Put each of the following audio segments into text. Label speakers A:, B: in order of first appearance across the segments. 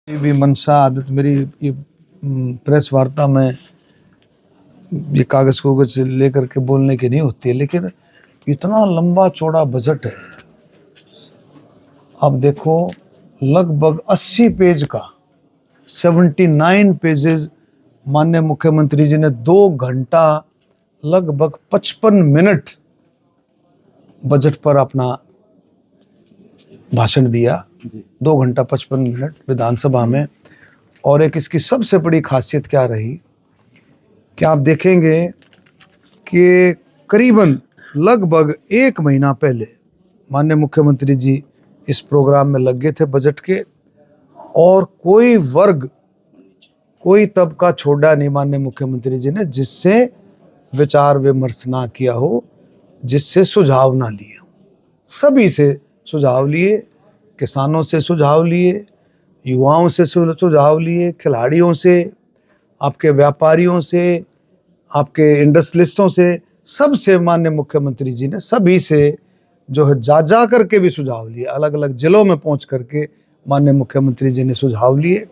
A: ये भी मनसा आदत मेरी ये प्रेस वार्ता में ये कागज कोगज लेकर के बोलने की नहीं होती है, लेकिन इतना लंबा चौड़ा बजट है। अब देखो, लगभग 80 पेज का 79 पेजेस माननीय मुख्यमंत्री जी ने 2 घंटा लगभग 55 मिनट बजट पर अपना भाषण दिया। 2 घंटा 55 मिनट विधानसभा में। और एक इसकी सबसे बड़ी खासियत क्या रही कि आप देखेंगे कि करीबन लगभग 1 महीना पहले माननीय मुख्यमंत्री जी इस प्रोग्राम में लग गए थे बजट के, और कोई वर्ग कोई तबका छोड़ा नहीं माननीय मुख्यमंत्री जी ने जिससे विचार विमर्श ना किया हो, जिससे सुझाव ना लिए हो। सभी से सुझाव लिए, किसानों से सुझाव लिए, युवाओं से सुझाव लिए, खिलाड़ियों से, आपके व्यापारियों से, आपके इंडस्ट्रियलिस्टों से, सबसे माननीय मुख्यमंत्री जी ने सभी से जो है जा करके भी सुझाव लिए। अलग अलग जिलों में पहुंच करके माननीय मुख्यमंत्री जी ने सुझाव लिए।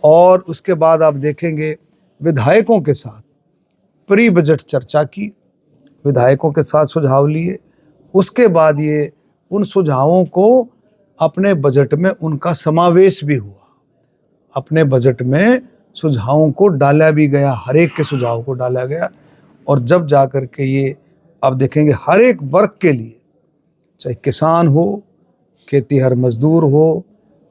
A: और उसके बाद आप देखेंगे विधायकों के साथ प्री बजट चर्चा की, विधायकों के साथ सुझाव लिए। उसके बाद ये उन सुझावों को अपने बजट में उनका समावेश भी हुआ। अपने बजट में सुझावों को डाला भी गया, हर एक के सुझाव को डाला गया। और जब जा कर के ये आप देखेंगे हर एक वर्ग के लिए, चाहे किसान हो, खेतीहर मजदूर हो,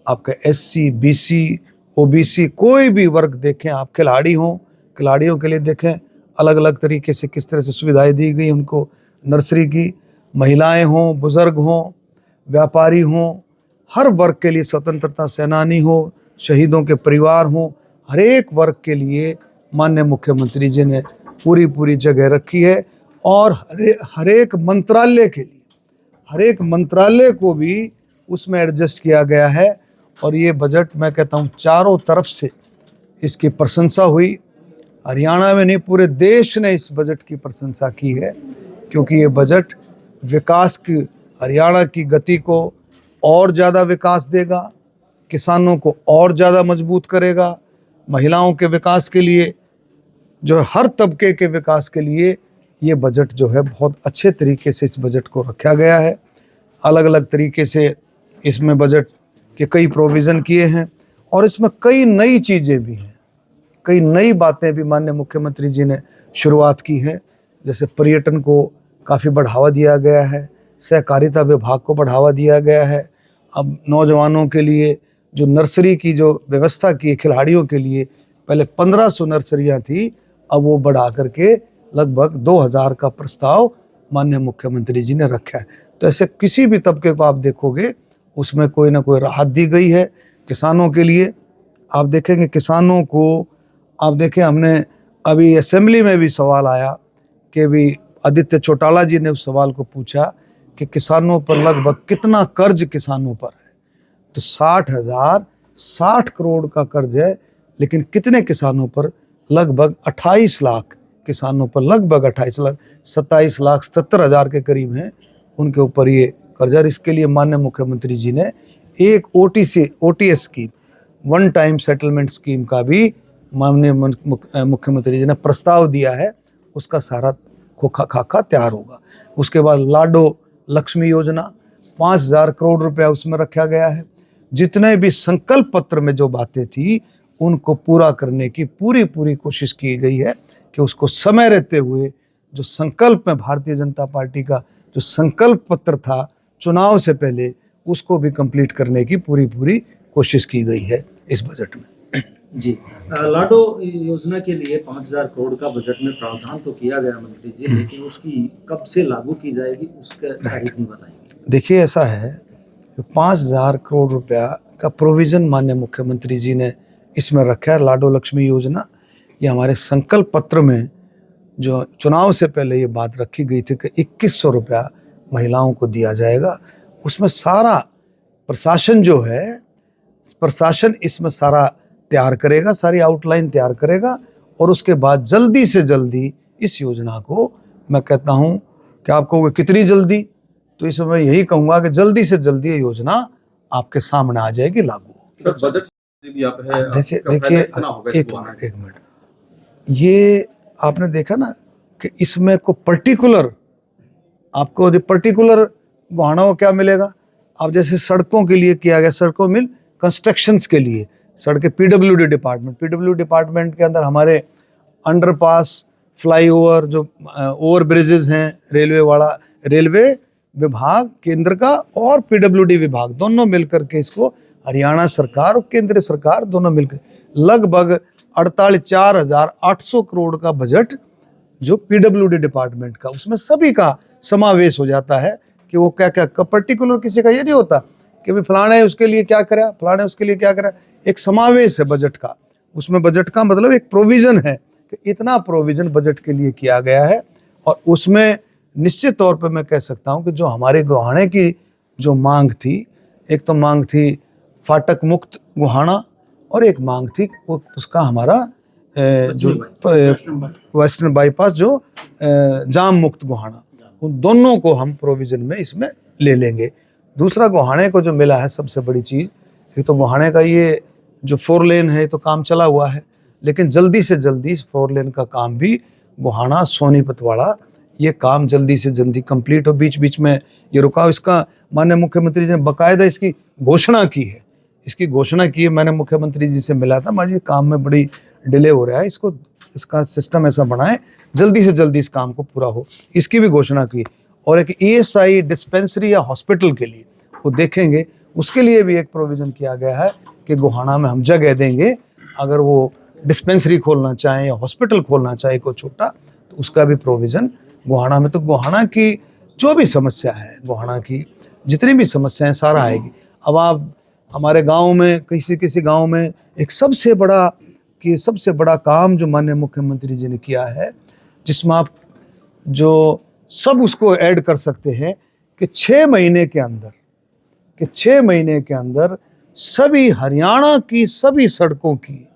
A: आपका SC BC OBC कोई भी वर्ग देखें, आप खिलाड़ी हों, खिलाड़ियों के लिए देखें अलग अलग तरीके से किस तरह से सुविधाएं दी गई उनको, नर्सरी की, महिलाएं हों, बुजुर्ग हों, व्यापारी हों, हर वर्ग के लिए, स्वतंत्रता सेनानी हो, शहीदों के परिवार हों, हर एक वर्ग के लिए माननीय मुख्यमंत्री जी ने पूरी जगह रखी है। और हर एक मंत्रालय के लिए, हर एक मंत्रालय को भी उसमें एडजस्ट किया गया है। और ये बजट मैं कहता हूँ चारों तरफ से इसकी प्रशंसा हुई। हरियाणा में नहीं, पूरे देश ने इस बजट की प्रशंसा की है, क्योंकि ये बजट विकास की, हरियाणा की गति को और ज़्यादा विकास देगा, किसानों को और ज़्यादा मजबूत करेगा, महिलाओं के विकास के लिए, जो हर तबके के विकास के लिए ये बजट जो है बहुत अच्छे तरीके से इस बजट को रखा गया है। अलग अलग तरीके से इसमें बजट के कई प्रोविज़न किए हैं, और इसमें कई नई चीज़ें भी हैं, कई नई बातें भी माननीय मुख्यमंत्री जी ने शुरुआत की है। जैसे पर्यटन को काफ़ी बढ़ावा दिया गया है, सहकारिता विभाग को बढ़ावा दिया गया है। अब नौजवानों के लिए जो नर्सरी की जो व्यवस्था की है, खिलाड़ियों के लिए पहले 1500 नर्सरियाँ थी, अब वो बढ़ा करके लगभग 2000 का प्रस्ताव माननीय मुख्यमंत्री जी ने रखा है। तो ऐसे किसी भी तबके को आप देखोगे उसमें कोई ना कोई राहत दी गई है। किसानों के लिए आप देखेंगे, किसानों को आप देखें, हमने अभी असेंबली में भी सवाल आया कि भी आदित्य चौटाला जी ने उस सवाल को पूछा कि किसानों पर लगभग कितना कर्ज किसानों पर है। तो 60 करोड़ का कर्ज है, लेकिन कितने किसानों पर? लगभग 28 लाख किसानों पर, लगभग 28 लाख, 27,77,000 के करीब हैं उनके ऊपर ये कर्जा। इसके लिए माननीय मुख्यमंत्री जी ने एक OTS scheme, one time settlement scheme का भी माननीय मुख्यमंत्री जी ने प्रस्ताव दिया है। उसका सारा खोखा खाका तैयार होगा। उसके बाद लाडो लक्ष्मी योजना, 5,000 करोड़ रुपया उसमें रखा गया है। जितने भी संकल्प पत्र में जो बातें थी उनको पूरा करने की पूरी कोशिश की गई है कि उसको समय रहते हुए जो संकल्प में भारतीय जनता पार्टी का जो संकल्प पत्र था चुनाव से पहले, उसको भी कंप्लीट करने की पूरी कोशिश की गई है इस बजट में।
B: जी, लाडो योजना के लिए 5,000 करोड़ का बजट में प्रावधान तो किया गया मंत्री जी, लेकिन उसकी कब से लागू की जाएगी उसका तारीख नहीं बताएंगे?
A: देखिए, ऐसा है, 5,000 करोड़ रुपया का प्रोविज़न माननीय मुख्यमंत्री जी ने इसमें रखा है। लाडो लक्ष्मी योजना, ये हमारे संकल्प पत्र में जो चुनाव से पहले ये बात रखी गई थी कि 2100 रुपया महिलाओं को दिया जाएगा। उसमें सारा प्रशासन जो है, प्रशासन इसमें सारा तैयार करेगा, सारी आउटलाइन तैयार करेगा। और उसके बाद जल्दी से जल्दी इस योजना को, मैं कहता हूँ कि आपको कितनी जल्दी, तो इसमें मैं यही कहूँगा कि जल्दी से जल्दी ये योजना आपके सामने आ जाएगी, लागू।
B: सर, बजट
C: भी आप है,
A: देखिए
C: आपका
A: देखिए
C: फायदा कितना होगा इस गोहाना से?
A: एक मिनट, ये आपने देखा ना कि इसमें को पर्टिकुलर, आपको जो पर्टिकुलर गोहाना को क्या मिलेगा। अब जैसे सड़कों के लिए किया गया, सड़कों मिल कंस्ट्रक्शंस के लिए सड़कें, पीडब्ल्यूडी डिपार्टमेंट के अंदर हमारे अंडरपास, फ्लाईओवर, जो ओवर ब्रिजेस हैं, रेलवे विभाग केंद्र का और पीडब्ल्यूडी विभाग दोनों मिलकर के इसको, हरियाणा सरकार और केंद्र सरकार दोनों मिलकर लगभग 48,800 करोड़ का बजट जो पीडब्ल्यूडी डिपार्टमेंट का, उसमें सभी का समावेश हो जाता है कि वो क्या क्या पर्टिकुलर किसी का ये नहीं होता कि भाई फलाना है उसके लिए क्या करा, फलाना है उसके लिए क्या करा। एक समावेश है बजट का, उसमें बजट का मतलब एक प्रोविजन है कि इतना प्रोविजन बजट के लिए किया गया है। और उसमें निश्चित तौर पे मैं कह सकता हूँ कि जो हमारे गोहाने की जो मांग थी, एक तो मांग थी फाटक मुक्त गोहाना और एक मांग थी उसका हमारा जो वेस्टर्न बाईपास जो जाम मुक्त गोहाना, उन दोनों को हम प्रोविजन में इसमें ले लेंगे। दूसरा गोहाने को जो मिला है सबसे बड़ी चीज़, एक तो गोहाने का ये जो 4 लेन है तो काम चला हुआ है, लेकिन जल्दी से जल्दी इस 4 लेन का काम भी गोहाना सोनीपत वाला ये काम जल्दी से जल्दी कंप्लीट हो। बीच बीच में ये रुका, इसका माननीय मुख्यमंत्री जी ने बाकायदा इसकी घोषणा की है, इसकी घोषणा की है। मैंने मुख्यमंत्री जी से मिला था, माजी काम में बड़ी डिले हो रहा है, इसका सिस्टम ऐसा बनाए जल्दी से जल्दी इस काम को पूरा हो, इसकी भी घोषणा की। और एक ESI डिस्पेंसरी या हॉस्पिटल के लिए वो देखेंगे, उसके लिए भी एक प्रोविज़न किया गया है कि गोहाना में हम जगह देंगे, अगर वो डिस्पेंसरी खोलना चाहें या हॉस्पिटल खोलना चाहे कोई छोटा, तो उसका भी प्रोविज़न गोहाना में। तो गोहाना की जो भी समस्या है, गोहाना की जितनी भी समस्याएं सारा आएगी। अब आप हमारे गांव में किसी गांव में एक सबसे बड़ा काम जो माननीय मुख्यमंत्री जी ने किया है, जिसमें आप जो सब उसको ऐड कर सकते हैं कि 6 महीने के अंदर सभी हरियाणा की सभी सड़कों की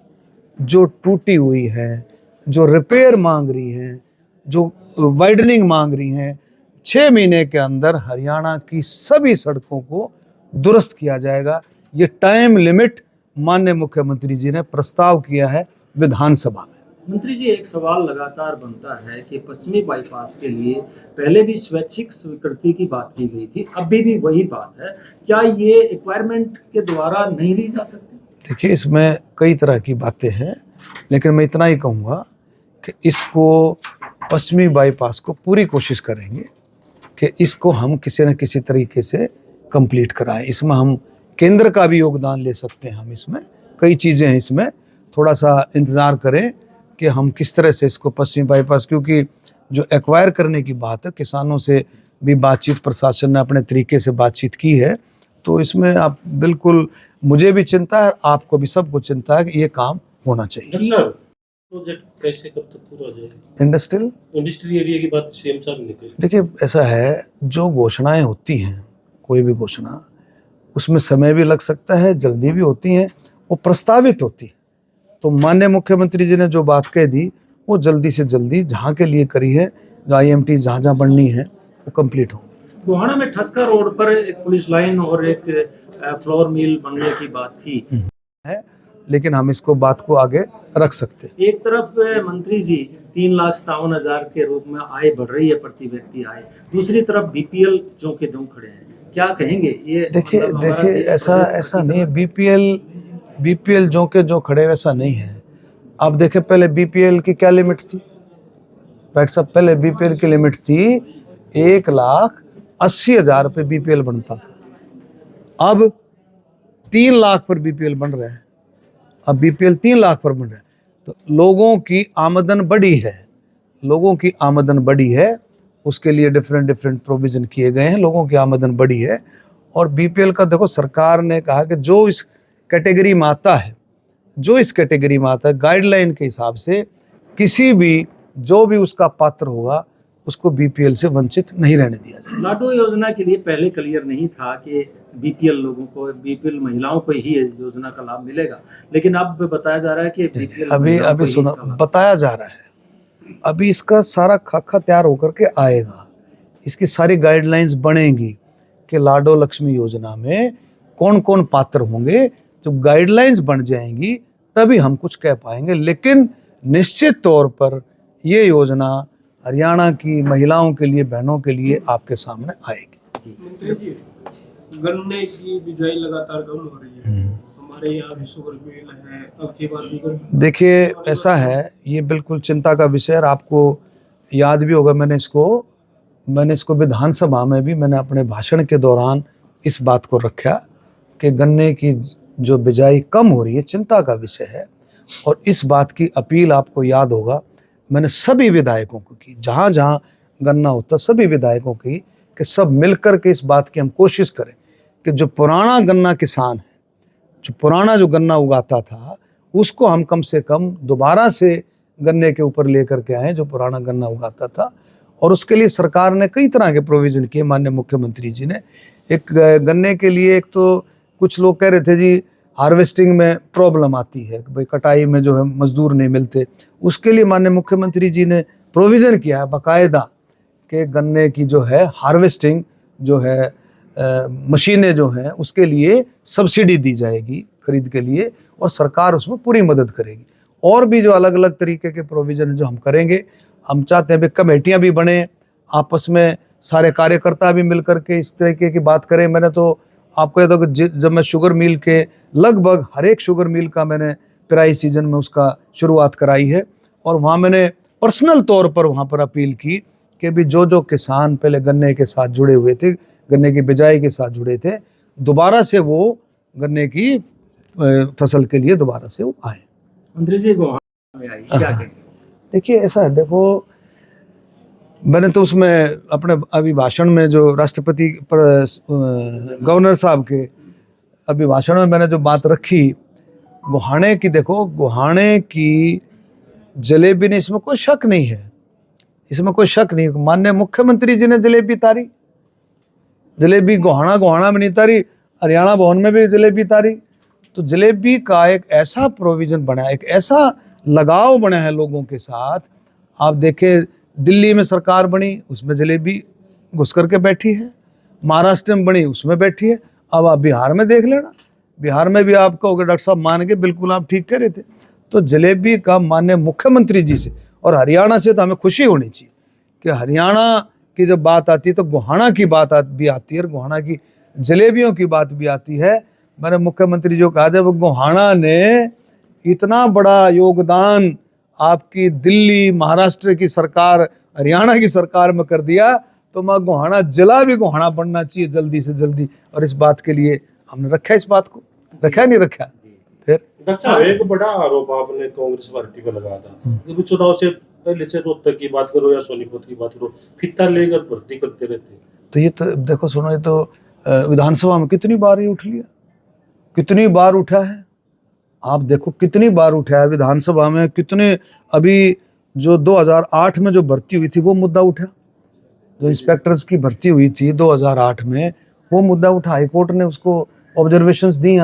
A: जो टूटी हुई है, जो रिपेयर मांग रही हैं, जो वाइडनिंग मांग रही हैं, 6 महीने के अंदर हरियाणा की सभी सड़कों को दुरुस्त किया जाएगा। ये टाइम लिमिट माननीय मुख्यमंत्री जी ने प्रस्ताव किया है विधानसभा में।
B: मंत्री जी, एक सवाल लगातार बनता है कि पश्चिमी बाईपास के लिए पहले भी स्वैच्छिक स्वीकृति की बात की गई थी, अभी भी वही बात है, क्या ये रिक्वायरमेंट के द्वारा नहीं ली जा सकती?
A: देखिए, इसमें कई तरह की बातें हैं, लेकिन मैं इतना ही कहूँगा कि इसको पश्चिमी बाईपास को पूरी कोशिश करेंगे कि इसको हम किसी न किसी तरीके से कंप्लीट कराएं। इसमें हम केंद्र का भी योगदान ले सकते हैं, हम इसमें कई चीज़ें हैं, इसमें थोड़ा सा इंतज़ार करें कि हम किस तरह से इसको पश्चिमी बाईपास, क्योंकि जो एक्वायर करने की बात है, किसानों से भी बातचीत प्रशासन ने अपने तरीके से बातचीत की है, तो इसमें आप बिल्कुल, मुझे भी चिंता है, आपको भी सबको चिंता है कि ये काम होना चाहिए।
D: प्रोजेक्ट कैसे कब तक पूरा हो जाएगा?
A: इंडस्ट्रियल
D: एरिया की बात सीएम साहब ने कही।
A: देखिए, ऐसा है, जो घोषणाएं होती हैं, कोई भी घोषणा, उसमें समय भी लग सकता है, जल्दी भी होती हैं, वो प्रस्तावित होती है। तो माननीय मुख्यमंत्री जी ने जो बात कह दी, वो जल्दी से जल्दी जहाँ के लिए करी है, जो IMT जहाँ बननी है वो कंप्लीट हो।
B: गोहाना में ठस्का रोड पर एक पुलिस लाइन और एक फ्लोर मिल बनने की बात थी
A: है, लेकिन हम इसको बात को आगे रख सकते।
B: एक तरफ मंत्री जी 3,57,000 के रूप में आय बढ़ रही है, प्रति व्यक्ति आय, दूसरी तरफ BPL जो के जो खड़े हैं, क्या कहेंगे? ये
A: देखिए ऐसा नहीं है, BPL जो के जो खड़े वैसा नहीं है। आप देखें, पहले BPL की क्या लिमिट थी, राइट साहब? पहले BPL की लिमिट थी 1,80,000 रुपये BPL बनता था, अब 3 लाख पर BPL बन रहा है। अब BPL 3 लाख पर बन रहा है, तो लोगों की आमदन बढ़ी है, उसके लिए डिफरेंट प्रोविजन किए गए हैं, लोगों की आमदन बढ़ी है। और BPL का देखो, सरकार ने कहा कि जो इस कैटेगरी में आता है, गाइडलाइन के हिसाब से किसी भी जो भी उसका पात्र होगा, उसको BPL से वंचित नहीं रहने दिया जाए।
B: लाडो योजना के लिए पहले क्लियर नहीं था कि BPL लोगों को, BPL महिलाओं को ही योजना का लाभ मिलेगा, लेकिन अब बताया जा रहा है कि BPL
A: अभी सुना बताया जा रहा है, अभी इसका सारा खाका तैयार होकर के आएगा, इसकी सारी गाइडलाइंस बनेंगी कि लाडो लक्ष्मी योजना में कौन कौन पात्र होंगे, जब गाइडलाइंस बन जाएंगी तभी हम कुछ कह पाएंगे। लेकिन निश्चित तौर पर ये योजना हरियाणा की महिलाओं के लिए, बहनों के लिए आपके सामने आएगी।
C: मंत्री जी, गन्ने की बिजाई लगातार कम हो रही है, हमारे यहाँ भी शुगर मिल है, अब की बार भी
A: देखिए ऐसा है, ये बिल्कुल चिंता का विषय है। आपको याद भी होगा, मैंने इसको विधानसभा में भी मैंने अपने भाषण के दौरान इस बात को रखा कि गन्ने की जो बिजाई कम हो रही है चिंता का विषय है। और इस बात की अपील आपको याद होगा मैंने सभी विधायकों को की, जहाँ जहाँ गन्ना होता सभी विधायकों की, कि सब मिलकर के इस बात की हम कोशिश करें कि जो पुराना गन्ना किसान है, जो पुराना जो गन्ना उगाता था, उसको हम कम से कम दोबारा से गन्ने के ऊपर लेकर के आए, जो पुराना गन्ना उगाता था। और उसके लिए सरकार ने कई तरह के प्रोविज़न किए। माननीय मुख्यमंत्री जी ने एक गन्ने के लिए, एक तो कुछ लोग कह रहे थे जी हार्वेस्टिंग में प्रॉब्लम आती है कि भाई कटाई में जो है मजदूर नहीं मिलते, उसके लिए माननीय मुख्यमंत्री जी ने प्रोविज़न किया है बाकायदा कि गन्ने की जो है हार्वेस्टिंग जो है मशीनें जो हैं उसके लिए सब्सिडी दी जाएगी खरीद के लिए, और सरकार उसमें पूरी मदद करेगी। और भी जो अलग अलग तरीके के प्रोविज़न जो हम करेंगे, हम चाहते हैं भी कमेटियाँ भी बने, आपस में सारे कार्यकर्ता भी मिलकर के इस तरीके की बात करें। मैंने तो आपको याद होगा जब मैं शुगर मिल के लगभग हर एक शुगर मिल का मैंने पिराई सीजन में उसका शुरुआत कराई है, और वहाँ मैंने पर्सनल तौर पर वहाँ पर अपील की कि भी जो किसान पहले गन्ने के साथ जुड़े हुए थे, गन्ने की बिजाई के साथ जुड़े थे, दोबारा से वो गन्ने की फसल के लिए दोबारा से वो आए।
B: मंत्री जी गोहाना में आई, क्या कहेंगे?
A: देखिए ऐसा है, देखो मैंने तो उसमें अपने अभी भाषण में जो राष्ट्रपति गवर्नर साहब के अभिभाषण में मैंने जो बात रखी गोहाने की, देखो गोहाने की जलेबी ने, इसमें कोई शक नहीं है, इसमें कोई शक नहीं। माननीय मुख्यमंत्री जी ने जलेबी तारी, जलेबी गोहाना में नहीं तारी, हरियाणा भवन में भी जलेबी तारी। तो जलेबी का एक ऐसा प्रोविज़न बना है, एक ऐसा लगाव बना है लोगों के साथ। आप देखें दिल्ली में सरकार बनी, उसमें जलेबी घुस करके बैठी है, महाराष्ट्र में बनी उसमें बैठी है, अब आप बिहार में देख लेना, बिहार में भी आप कहोगे डॉक्टर साहब मान के बिल्कुल आप ठीक कह रहे थे। तो जलेबी का माननीय मुख्यमंत्री जी से और हरियाणा से तो हमें खुशी होनी चाहिए कि हरियाणा की जब बात आती है तो गोहाना की बात भी आती है, और गोहाना की जलेबियों की बात भी आती है। मैंने मुख्यमंत्री जो कहा था, वो गोहाना ने इतना बड़ा योगदान आपकी दिल्ली महाराष्ट्र की सरकार हरियाणा की सरकार में कर दिया, तो मैं गोहाना जिला भी गोहाना बनना चाहिए जल्दी से जल्दी। और इस बात के लिए हमने रखा, इस बात को रखा नहीं रखा। फिर
D: डॉक्टर साहब एक बड़ा आरोप आपने कांग्रेस पार्टी पर लगाया था, जब चुनाव से पहले से रोहतक की बात करो या सोनीपत की बात करो, फित्ता लेकर भर्ती करते रहते।
A: तो ये तो देखो सुनो, ये तो विधानसभा में कितनी बार ये उठ लिया, कितनी बार उठा है, आप देखो कितनी बार उठा है विधानसभा में। कितने अभी जो 2008 में जो भर्ती हुई थी वो मुद्दा उठा, जो इंस्पेक्टर्स की भर्ती हुई थी 2008 में वो मुद्दा उठा, हाईकोर्ट ने उसको ऑब्जर्वेशंस दी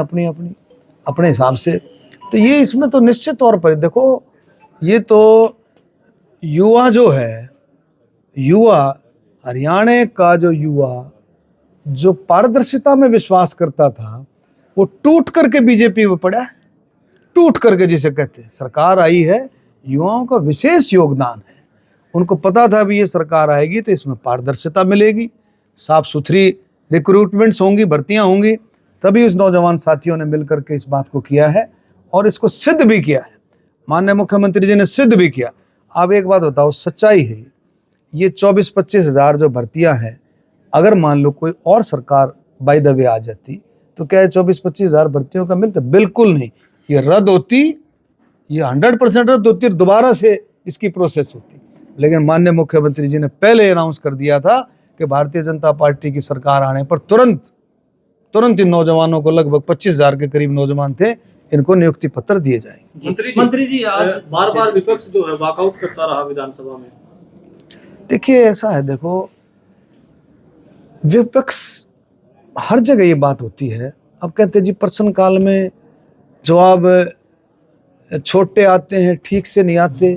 A: अपने हिसाब से। तो ये इसमें तो निश्चित तौर पर देखो, ये तो युवा जो है, युवा हरियाणा का जो युवा जो पारदर्शिता में विश्वास करता था, वो टूट करके बीजेपी में पड़ा है, टूट करके जिसे कहते हैं। सरकार आई है, युवाओं का विशेष योगदान है, उनको पता था भी ये सरकार आएगी तो इसमें पारदर्शिता मिलेगी, साफ सुथरी रिक्रूटमेंट्स होंगी, भर्तियां होंगी, तभी उस नौजवान साथियों ने मिलकर के इस बात को किया है और इसको सिद्ध भी किया है। माननीय मुख्यमंत्री जी ने सिद्ध भी किया। अब एक बात बताओ, सच्चाई है, ये 24-25 हज़ार जो भर्तियां हैं, अगर मान लो कोई और सरकार बाय द वे आ जाती तो क्या 24-25 हज़ार भर्तियों का मिलता? बिल्कुल नहीं, ये रद्द होती, ये 100% रद्द होती, दोबारा से इसकी प्रोसेस होती। लेकिन माननीय मुख्यमंत्री जी ने पहले अनाउंस कर दिया था कि भारतीय जनता पार्टी की सरकार आने पर तुरंत इन नौजवानों को, लगभग 25 हज़ार के करीब नौजवान थे, इनको नियुक्ति पत्र दिए जाएंगे।
B: मंत्री जी आज
C: बार विपक्ष जो है वॉकआउट करता रहा विधानसभा में।
A: देखिए ऐसा है, देखो विपक्ष हर जगह ये बात होती है। अब कहते हैं जी प्रश्नकाल में जवाब छोटे आते हैं, ठीक से नहीं आते।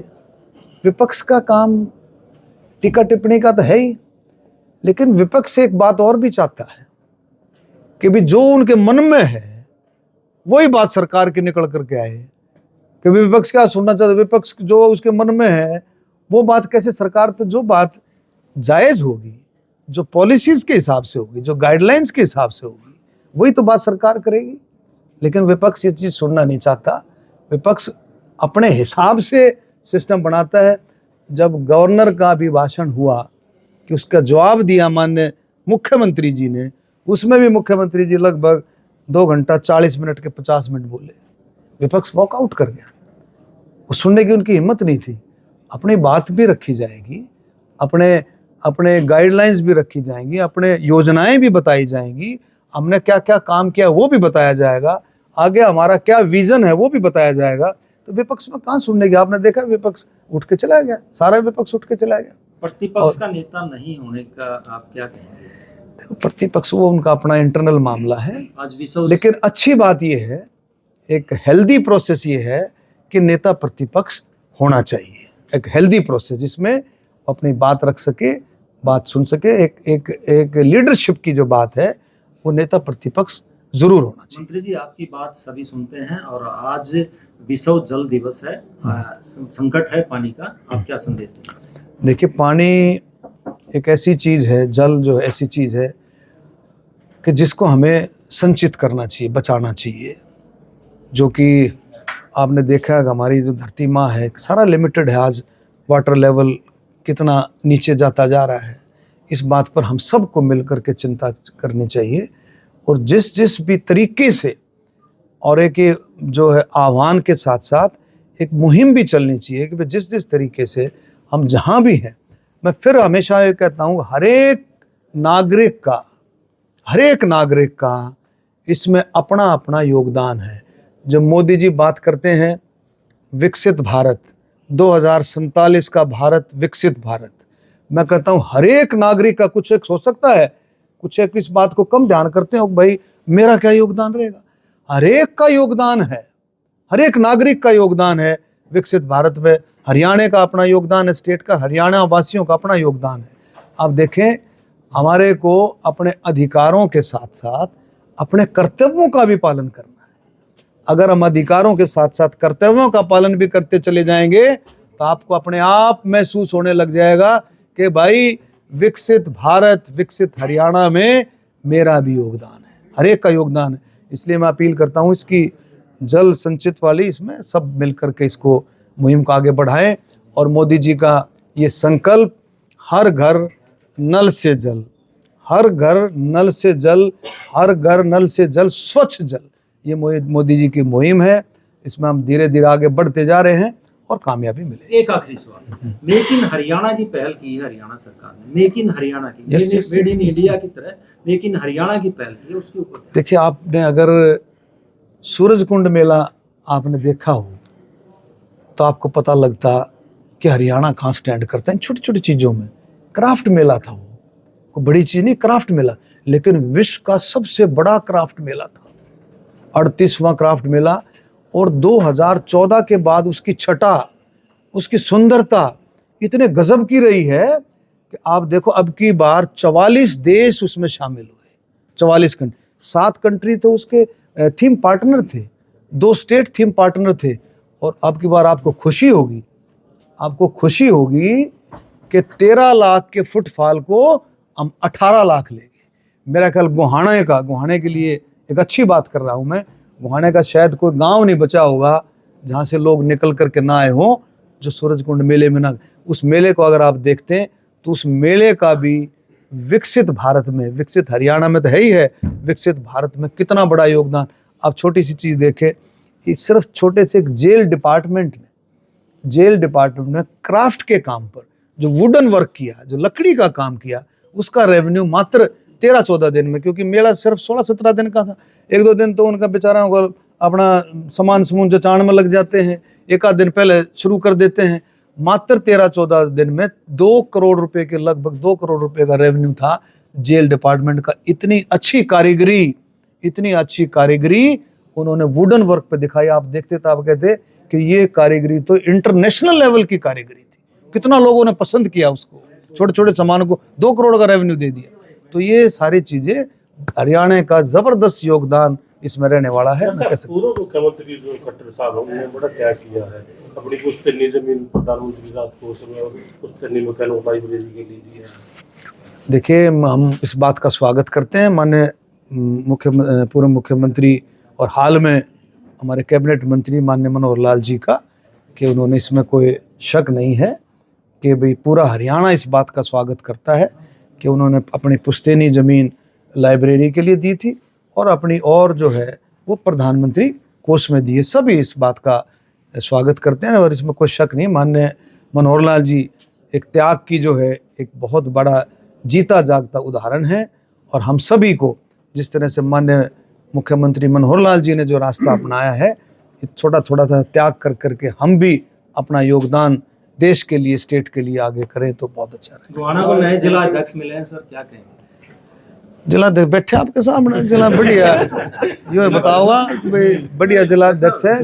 A: विपक्ष का काम टीका टिप्पणी का तो है ही, लेकिन विपक्ष से एक बात और भी चाहता है कि भी जो उनके मन में है वही बात सरकार की निकल करके आए कि विपक्ष क्या सुनना चाहते, विपक्ष जो उसके मन में है वो बात कैसे सरकार, तो जो बात जायज होगी, जो पॉलिसीज के हिसाब से होगी, जो गाइडलाइंस के हिसाब से होगी, वही तो बात सरकार करेगी। लेकिन विपक्ष ये चीज सुनना नहीं चाहता। विपक्ष अपने हिसाब से सिस्टम बनाता है। जब गवर्नर का अभिभाषण हुआ कि उसका जवाब दिया माननीय मुख्यमंत्री जी ने, उसमें भी मुख्यमंत्री जी लगभग 2 घंटा 40 मिनट के 50 मिनट बोले। विपक्ष वॉकआउट कर गया। वो सुनने की उनकी हिम्मत नहीं थी। अपनी बात भी रखी जाएगी, अपने गाइडलाइंस भी रखी जाएंगी, अपने योजनाएं भी बताई जाएंगी, हमने क्या क्या काम किया वो भी बताया जाएगा, आगे हमारा क्या विजन है वो भी बताया जाएगा। तो विपक्ष में कहाँ सुनने की, आपने देखा विपक्ष उठ के चला गया, सारा विपक्ष उठ के चला गया।
B: प्रतिपक्ष का नेता नहीं होने का आप क्या कहेंगे?
A: देखो, प्रतिपक्ष वो उनका अपना इंटरनल मामला है।
B: आज विश्व
A: लेकिन अच्छी बात यह है, एक हेल्दी प्रोसेस ये है कि नेता प्रतिपक्ष होना चाहिए। एक हेल्दी प्रोसेस जिसमें अपनी बात रख सके, बात सुन सके, एक लीडरशिप की जो बात है वो नेता प्रतिपक्ष जरूर होना चाहिए।
B: मंत्री जी, आपकी बात सभी सुनते हैं और आज विश्व जल दिवस है, संकट है पानी का, आप क्या संदेश देंगे?
A: देखिए, पानी एक ऐसी चीज है, जल जो ऐसी चीज है कि जिसको हमें संचित करना चाहिए, बचाना चाहिए। जो कि आपने देखा है हमारी जो धरती माँ है सारा लिमिटेड है। आज वाटर लेवल कितना नीचे जाता जा रहा है, इस बात पर हम सबको मिलकर के चिंता करनी चाहिए। और जिस भी तरीके से, और एक जो है आह्वान के साथ साथ एक मुहिम भी चलनी चाहिए कि जिस तरीके से हम जहाँ भी हैं, मैं फिर हमेशा ये कहता हूँ, हर एक नागरिक का इसमें अपना अपना योगदान है। जब मोदी जी बात करते हैं विकसित भारत, 2047 का भारत, विकसित भारत, मैं कहता हूँ हर एक नागरिक का कुछ एक हो सकता है, कुछ एक इस बात को कम ध्यान करते हैं भाई मेरा क्या योगदान रहेगा। हर एक का योगदान है, हर एक नागरिक का योगदान है विकसित भारत में। हरियाणा का अपना योगदान है, स्टेट का, हरियाणा वासियों का अपना योगदान है। आप देखें, हमारे को अपने अधिकारों के साथ साथ अपने कर्तव्यों का भी पालन करना है। अगर हम अधिकारों के साथ साथ कर्तव्यों का पालन भी करते चले जाएंगे तो आपको अपने आप महसूस होने लग जाएगा कि भाई विकसित भारत, विकसित हरियाणा में मेरा भी योगदान है, हर एक का योगदान है। इसलिए मैं अपील करता हूँ इसकी जल संचित वाली, इसमें सब मिलकर के इसको मुहिम को आगे बढ़ाएं। और मोदी जी का ये संकल्प, हर घर नल से जल, हर घर नल से जल, हर घर नल से जल, स्वच्छ जल, ये मोदी जी की मुहिम है। इसमें हम धीरे धीरे आगे बढ़ते जा रहे हैं और कामयाबी मिलेगी।
B: एक आखिरी सवाल, मेक इन हरियाणा की पहल की है हरियाणा सरकार ने, मेक इन हरियाणा की, मेड इन इंडिया की तरह मेक इन हरियाणा की पहल की है, उसके ऊपर
A: देखिए, आपने अगर सूरजकुंड मेला आपने देखा हो तो आपको पता लगता कि हरियाणा कहाँ स्टैंड करता है छोटी छोटी चीज़ों में। क्राफ्ट मेला था, वो कोई बड़ी चीज़ नहीं, क्राफ्ट मेला, लेकिन विश्व का सबसे बड़ा क्राफ्ट मेला था, 38वां क्राफ्ट मेला। और 2014 के बाद उसकी छटा, उसकी सुंदरता इतने गजब की रही है कि आप देखो अब की बार 44 देश उसमें शामिल हुए, 44 कंट्री, 7 कंट्री तो उसके थीम पार्टनर थे, 2 स्टेट थीम पार्टनर थे। और अब की बार आपको खुशी होगी कि 13 लाख के फुटफॉल को हम 18 लाख लेंगे। मेरा ख्याल गोहाने के लिए एक अच्छी बात कर रहा हूँ मैं। गोहाने का शायद कोई गांव नहीं बचा होगा जहाँ से लोग निकल करके ना आए हों जो सूरजकुंड मेले में ना। उस मेले को अगर आप देखते हैं तो उस मेले का भी विकसित भारत में, विकसित हरियाणा में तो है ही है, विकसित भारत में कितना बड़ा योगदान। आप छोटी सी चीज़ देखें, सिर्फ छोटे से एक जेल डिपार्टमेंट ने क्राफ्ट के काम पर जो वुडन वर्क किया, जो लकड़ी का काम किया, उसका रेवेन्यू मात्र 13-14 दिन में, क्योंकि मेला सिर्फ 16-17 दिन का था, 1-2 दिन तो उनका बेचारा को अपना सामान समून जचाण में लग जाते हैं, 1 आध दिन पहले शुरू कर देते हैं। मात्र 13-14 दिन में 2 करोड़ रुपए के, लगभग 2 करोड़ रुपए का रेवेन्यू था जेल डिपार्टमेंट का। इतनी अच्छी कारीगरी उन्होंने वुडन वर्क पे दिखाई। आप देखते तो आप कहते कि ये कारीगरी तो इंटरनेशनल लेवल की कारीगरी थी। कितना लोगों ने पसंद किया उसको, छोटे छोटे सामान को 2 करोड़ का रेवेन्यू दे दिया। तो ये सारी चीजें, हरियाणा का जबरदस्त योगदान इसमें रहने वाला है। मैं कैसे
D: पूर्व मुख्यमंत्री जो खट्टर साहब हैं उन्होंने बड़ा त्याग किया है, अपनी पुश्तैनी जमीन प्रधानमंत्री राज कोष में और पुश्तैनी मकान लाइब्रेरी के लिए दी है।
A: देखिए, हम इस बात का स्वागत करते हैं माननीय पूर्व मुख्यमंत्री और हाल में हमारे कैबिनेट मंत्री माननीय मनोहर लाल जी का, कि उन्होंने इसमें कोई शक नहीं है कि भाई पूरा हरियाणा इस बात का स्वागत करता है कि उन्होंने अपनी पुश्तैनी ज़मीन लाइब्रेरी के लिए दी थी और अपनी और जो है वो प्रधानमंत्री कोष में दी है। सभी इस बात का स्वागत करते हैं और इसमें कोई शक नहीं। माननीय मनोहर लाल जी एक त्याग की जो है एक बहुत बड़ा जीता जागता उदाहरण है, और हम सभी को जिस तरह से माननीय मुख्यमंत्री मनोहर लाल जी ने जो रास्ता अपनाया है, छोटा थोड़ा सा त्याग कर करके हम भी अपना योगदान देश के लिए, स्टेट के लिए आगे करें तो बहुत अच्छा रहेगा।
B: गोहाना को नए जिला अध्यक्ष मिले हैं सर, क्या कहेंगे?
A: जिला अध्यक्ष बैठे आपके सामने, जिला बढ़िया ये बताऊंगा कि भाई बढ़िया जिला अध्यक्ष है,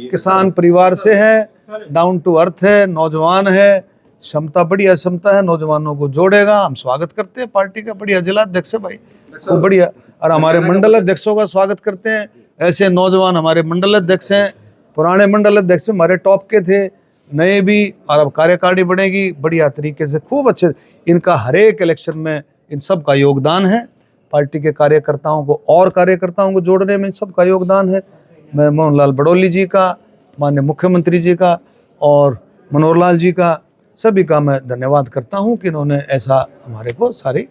A: किसान परिवार से है, डाउन टू अर्थ है, नौजवान है, क्षमता बढ़िया क्षमता है, नौजवानों को जोड़ेगा। हम स्वागत करते हैं पार्टी का, बढ़िया जिला अध्यक्ष है भाई, वो बढ़िया। और हमारे मंडल अध्यक्षों का स्वागत करते हैं, ऐसे नौजवान हमारे मंडल अध्यक्ष हैं, पुराने मंडल अध्यक्ष हमारे टॉप के थे, नए भी, और अब कार्यकारिणी बनेगी बढ़िया तरीके से, खूब अच्छे। इनका हर एक इलेक्शन में इन सब का योगदान है, पार्टी के कार्यकर्ताओं को और कार्यकर्ताओं को जोड़ने में इन सब का योगदान है। मैं मोहन लाल बड़ौली जी का, माननीय मुख्यमंत्री जी का और मनोहर लाल जी का, सभी का मैं धन्यवाद करता हूं कि इन्होंने ऐसा हमारे को सारी।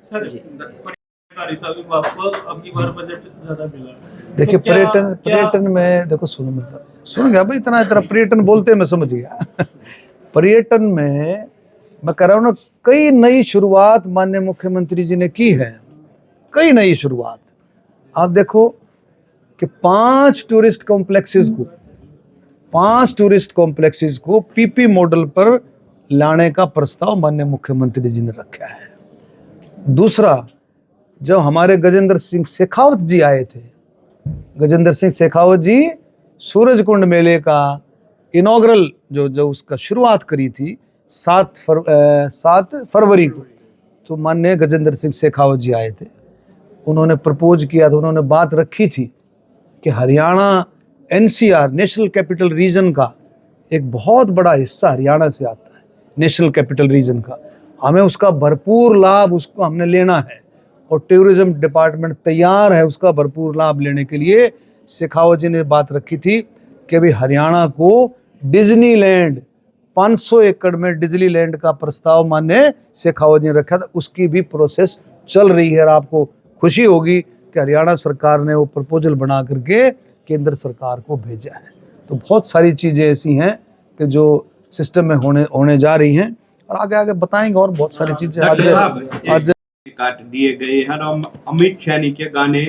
A: देखिए पर्यटन में देखो, सुन गया भाई, इतना पर्यटन बोलते मैं समझ गया। पर्यटन में मैं कह रहा हूँ ना, कई नई शुरुआत माननीय मुख्यमंत्री जी ने की है, कई नई शुरुआत। आप देखो कि 5 टूरिस्ट कॉम्प्लेक्सेस को पीपी मॉडल पर लाने का प्रस्ताव माननीय मुख्यमंत्री जी ने रखा है। दूसरा, जब हमारे गजेंद्र सिंह शेखावत जी आए थे, गजेंद्र सिंह शेखावत जी सूरजकुंड मेले का इनॉग्रल जो उसका शुरुआत करी थी 7 फरवरी को, तो माननीय गजेंद्र सिंह शेखावत जी आए थे, उन्होंने प्रपोज किया था, उन्होंने बात रखी थी कि Haryana NCR national capital region का एक बहुत बड़ा हिस्सा हरियाणा से आता है, नेशनल कैपिटल रीजन का, हमें उसका भरपूर लाभ उसको हमने लेना है, और टूरिज्म डिपार्टमेंट तैयार है उसका भरपूर लाभ लेने के लिए। शेखावत जी ने बात रखी थी कि भाई हरियाणा को डिज्नीलैंड 500 एकड़ में डिज्नीलैंड का प्रस्ताव माननीय शेखावत जी ने रखा था, उसकी भी प्रोसेस चल रही है। और आपको खुशी होगी कि हरियाणा सरकार ने वो प्रपोजल बना करके केंद्र सरकार को भेजा है। तो बहुत सारी चीज़ें ऐसी हैं कि जो सिस्टम में होने जा रही हैं, और आगे आगे बताएंगे और बहुत सारी चीज़ें। आज
E: काट दिए गए हैं। हम अमित सैनी के गाने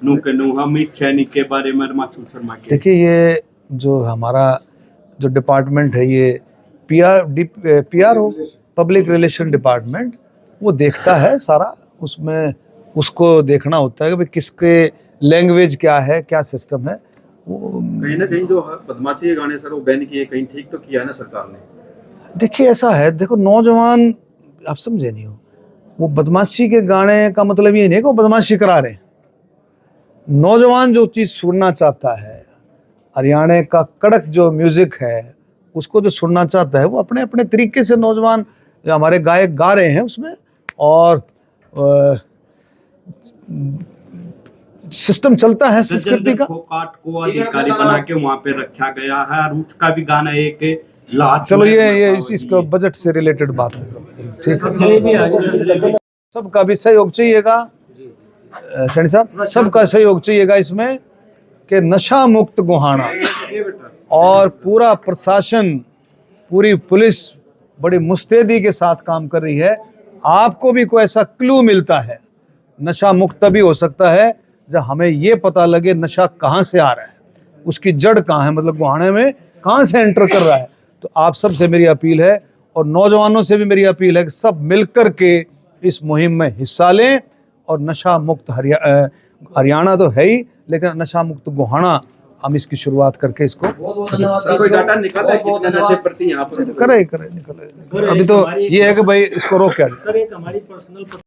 E: अमित सैनी के बारे में शर्मा के,
A: देखिए ये जो हमारा जो डिपार्टमेंट है, ये PR हो, पब्लिक रिलेशन डिपार्टमेंट, वो देखता है सारा, उसमें उसको देखना होता है कि भाई किसके लैंग्वेज क्या है, क्या सिस्टम है। वो
F: कहीं ना कहीं जो बदमाशी के गाने सर वो बैन किए, कहीं ठीक तो किया है ना सरकार ने।
A: देखिए ऐसा है, देखो नौजवान, आप समझे नहीं हो, वो बदमाशी के गाने का मतलब ये नहीं कि वो बदमाशी करा रहे हैं। नौजवान जो चीज़ सुनना चाहता है, हरियाणा का कड़क जो म्यूजिक है, उसको जो सुनना चाहता है, वो अपने अपने तरीके से नौजवान हमारे गायक गा रहे हैं उसमें, और सिस्टम चलता है संस्कृति का।
E: फोकाट को अधिकारी बना के वहाँ पे रखा गया है, और उसका भी गाना एक लास्ट।
A: चलो ये इसको बजट से रिलेटेड बात है, ठीक है। सबका भी सहयोग चाहिएगा सैनी साहब, सबका सहयोग चाहिएगा इसमें कि नशा मुक्त गोहाना, और पूरा प्रशासन, पूरी पुलिस बड़ी मुस्तैदी के साथ काम कर रही है। आपको भी कोई ऐसा क्लू मिलता है, नशा मुक्त तभी हो सकता है जब हमें ये पता लगे नशा कहाँ से आ रहा है, उसकी जड़ कहाँ है, मतलब गोहाने में कहाँ से एंटर कर रहा है। तो आप सब से मेरी अपील है, और नौजवानों से भी मेरी अपील है कि सब मिलकर के इस मुहिम में हिस्सा लें, और नशा मुक्त हरियाणा तो है ही, लेकिन नशा मुक्त गोहाना हम इसकी शुरुआत करके इसको
F: कोई डाटा निकाला है कितने नशे प्रति यहाँ पर
A: करे निकले। अभी तो ये है कि भाई इसको रोक क्या
B: सर, एक हमारी पर्सनल